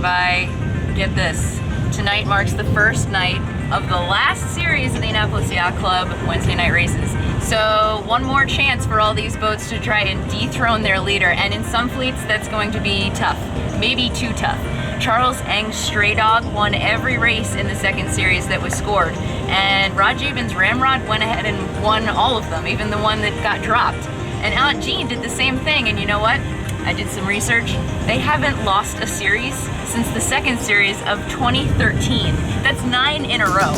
by, get this, tonight marks the first night of the last series of the Annapolis Yacht Club Wednesday night races. So one more chance for all these boats to try and dethrone their leader, and in some fleets that's going to be tough, maybe too tough. Charles Eng's Stray Dog won every race in the second series that was scored, and Rod Jabin's Ramrod went ahead and won all of them, even the one that got dropped. And Aunt Jean did the same thing, and you know what? I did some research. They haven't lost a series since the second series of 2013. That's 9 in a row.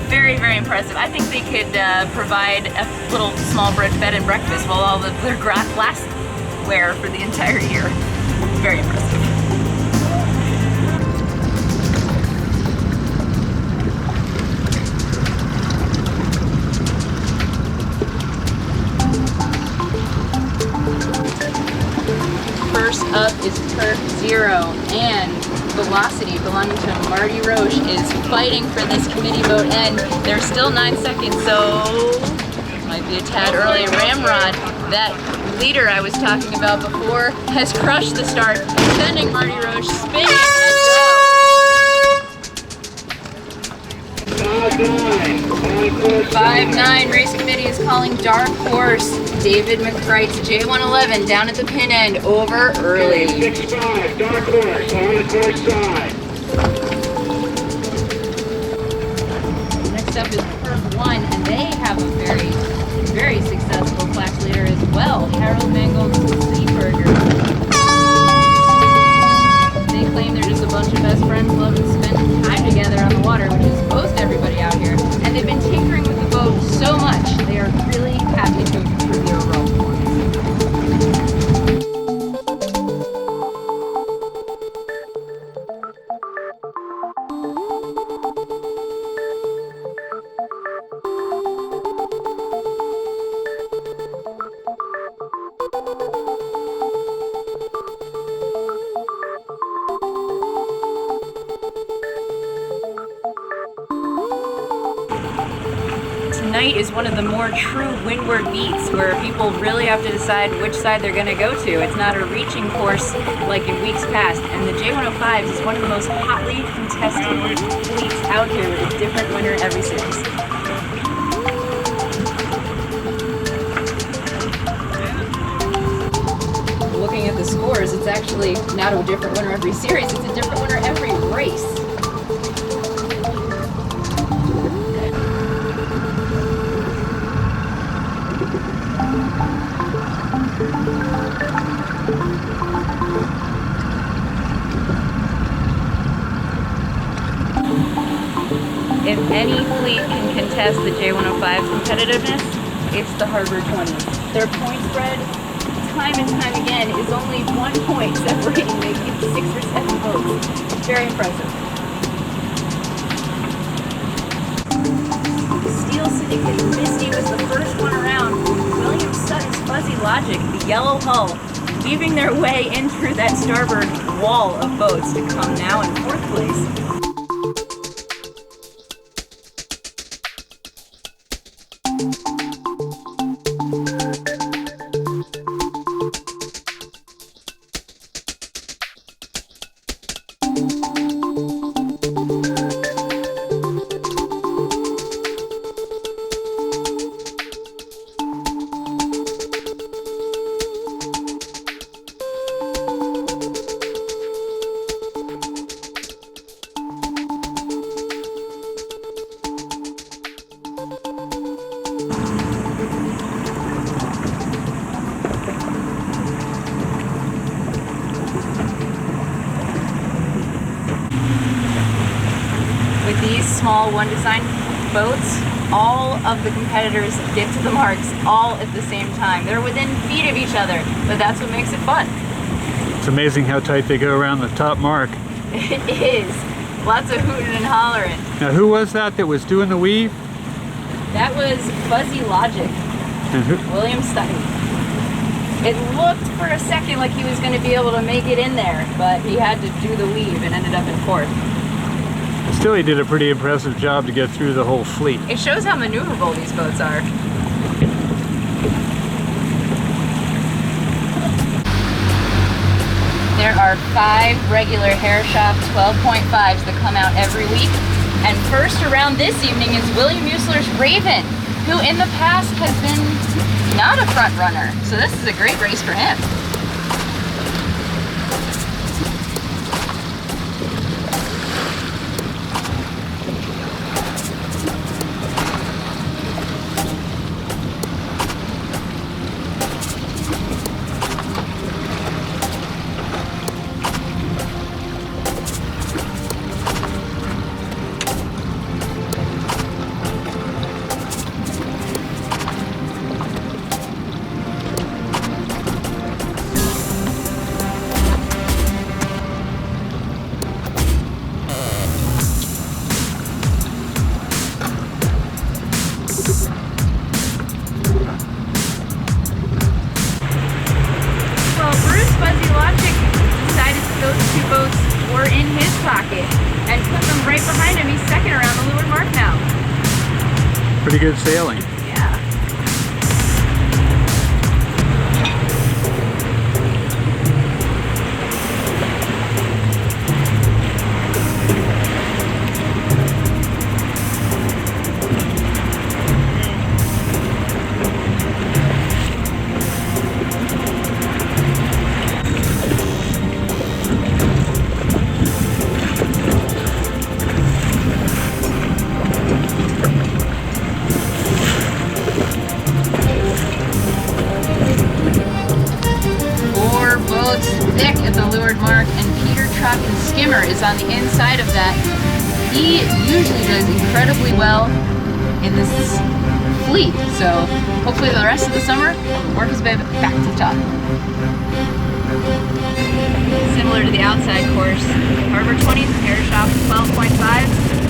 Very, very impressive. I think they could provide a little small bed and breakfast while all their glassware for the entire year. Very impressive. First up is Turf Zero, and Velocity, belonging to Marty Roche, is fighting for this committee vote, and there's still 9 seconds, so might be a tad early. Ramrod, that leader I was talking about before, has crushed the start, sending Marty Roche spinning and go. 5-9, race committee is calling Dark Horse. David McCright's J111 down at the pin end, over early. 6-5, Dark Horse on the course side. Next up is Perf 1, and they have a very, very successful class leader as well, Harold Mangold's Seaburger. They claim they're just a bunch of best friends loving spending time together on the water, which is most everybody out here. And they've been tinkering with the boat so much, they are really happy to improve the overall performance. Tonight is one of the more true windward beats where people really have to decide which side they're going to go to. It's not a reaching course like in weeks past, and the J105s is one of the most hotly contested fleets out here with a different winner every series. Looking at the scores, it's actually not a different winner every series, it's a different winner every race. If any fleet can contest the J105's competitiveness, it's the Harbor 20s. Their point spread, time and time again, is only 1 point separating maybe 6 or 7 boats. Very impressive. Steel Syndicate Misty was the first one around. William Sutton's Fuzzy Logic, the yellow hull, weaving their way in through that starboard wall of boats to come now in 4th place. With these small one design boats, all of the competitors get to the marks all at the same time. They're within feet of each other, but that's what makes it fun. It's amazing how tight they go around the top mark. It is. Lots of hooting and hollering. Now who was that was doing the weave? That was Fuzzy Logic. And who? William Sutton. It looked for a second like he was going to be able to make it in there, but he had to do the weave and ended up in 4th. Still, he did a pretty impressive job to get through the whole fleet. It shows how maneuverable these boats are. There are 5 regular Hair Shop 12.5s that come out every week. And first around this evening is William Muessler's Raven, who in the past has been not a front runner. So this is a great race for him. Pretty good sailing. Yeah. Thick at the leeward mark, and Peter Trocken Skimmer is on the inside of that. He usually does incredibly well in this fleet, so hopefully the rest of the summer he'll work his way back to the top. Similar to the outside course, Harbor 20s and Hair Shop 12.5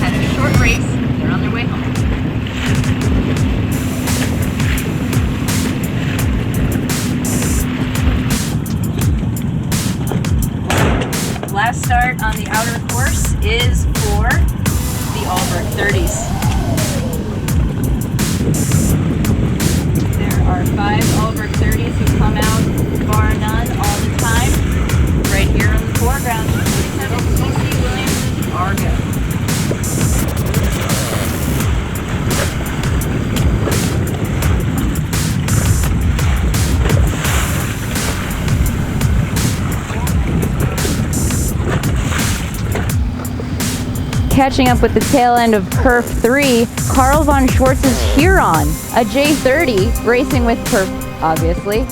had a short race. They're on their way home. Last start on the outer course is for the Albert 30s. There are 5 Albert 30s who come out bar none all the time. Right here in the foreground, 47 C.C. Williams Argo. Catching up with the tail end of Perf 3, Carl von Schwartz's Huron, a J30 racing with Perf, obviously,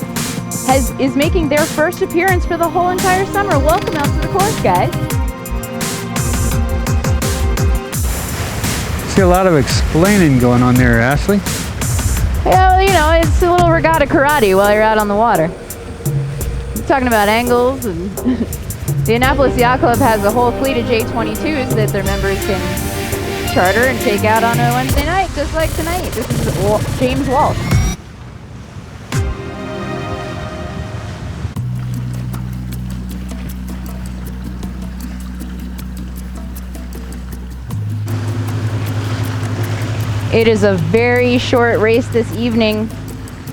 is making their first appearance for the whole entire summer. Welcome out to the course, guys. See a lot of explaining going on there, Ashley. Yeah, well, you know, it's a little regatta karate while you're out on the water. Talking about angles and... The Annapolis Yacht Club has a whole fleet of J22s that their members can charter and take out on a Wednesday night, just like tonight. This is James Walsh. It is a very short race this evening.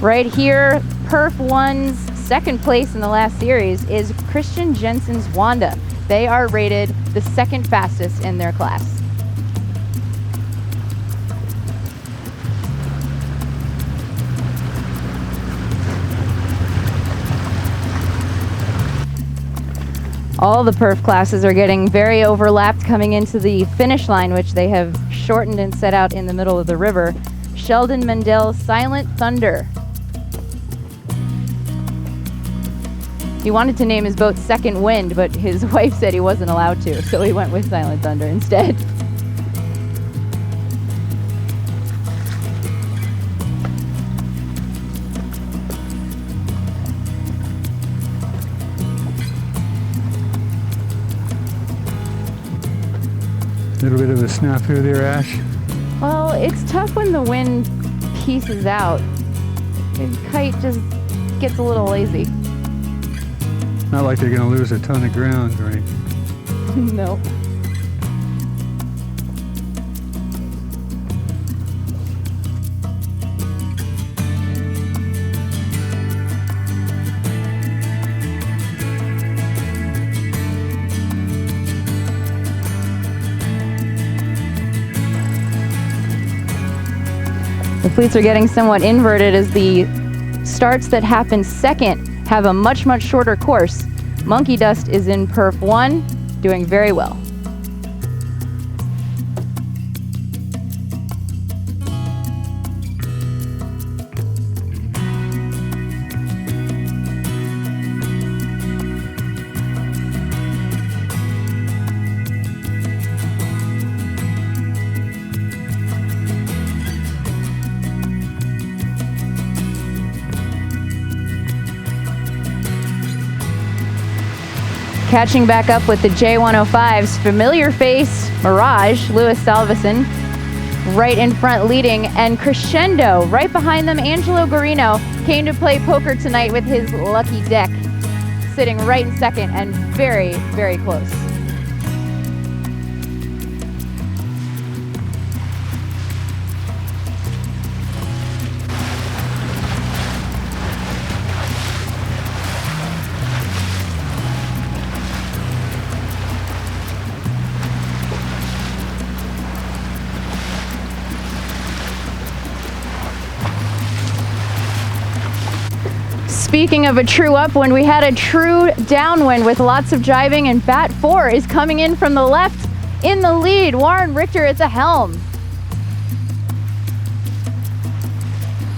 Right here, Perf 1's second place in the last series is Christian Jensen's Wanda. They are rated the second fastest in their class. All the Perf classes are getting very overlapped coming into the finish line, which they have shortened and set out in the middle of the river. Sheldon Mendel's Silent Thunder. He wanted to name his boat Second Wind, but his wife said he wasn't allowed to, so he went with Silent Thunder instead. A little bit of a snafu there, Ash. Well, it's tough when the wind pieces out. The kite just gets a little lazy. Not like they're going to lose a ton of ground, right? No. The fleets are getting somewhat inverted as the starts that happen second have a much shorter course. Monkey Dust is in Perf 1, doing very well. Catching back up with the J105's familiar face, Mirage, Louis Salveson, right in front leading, and crescendo, right behind them, Angelo Guarino came to play poker tonight with his lucky deck, sitting right in second and very close. Speaking of a true upwind, we had a true downwind with lots of jibing, and Bat 4 is coming in from the left in the lead. Warren Richter at the helm.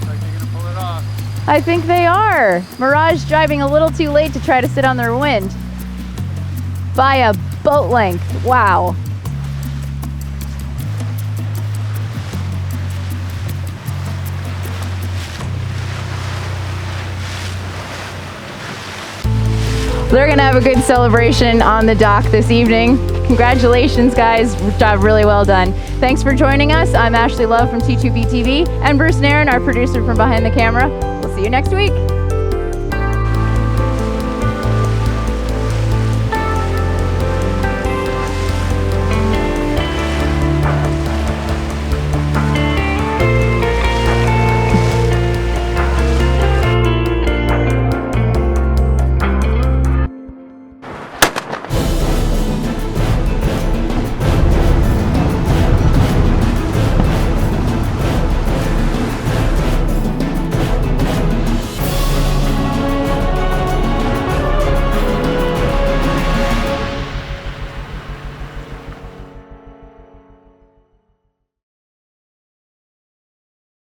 Like they're gonna pull it off. I think they are. Mirage jibing a little too late to try to sit on their wind. By a boat length, wow. They're gonna have a good celebration on the dock this evening. Congratulations, guys. Job really well done. Thanks for joining us. I'm Ashley Love from T2B TV, and Bruce Nairn, our producer from behind the camera. We'll see you next week.